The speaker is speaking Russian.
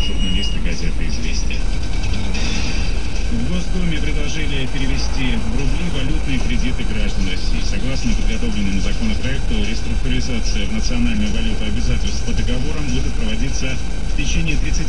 журналисты газеты «Известия». В Госдуме предложили перевести в рубли валютные кредиты граждан России. Согласно подготовленному законопроекту, реструктуризация в национальную валюту обязательств по договорам будет проводиться в течение 30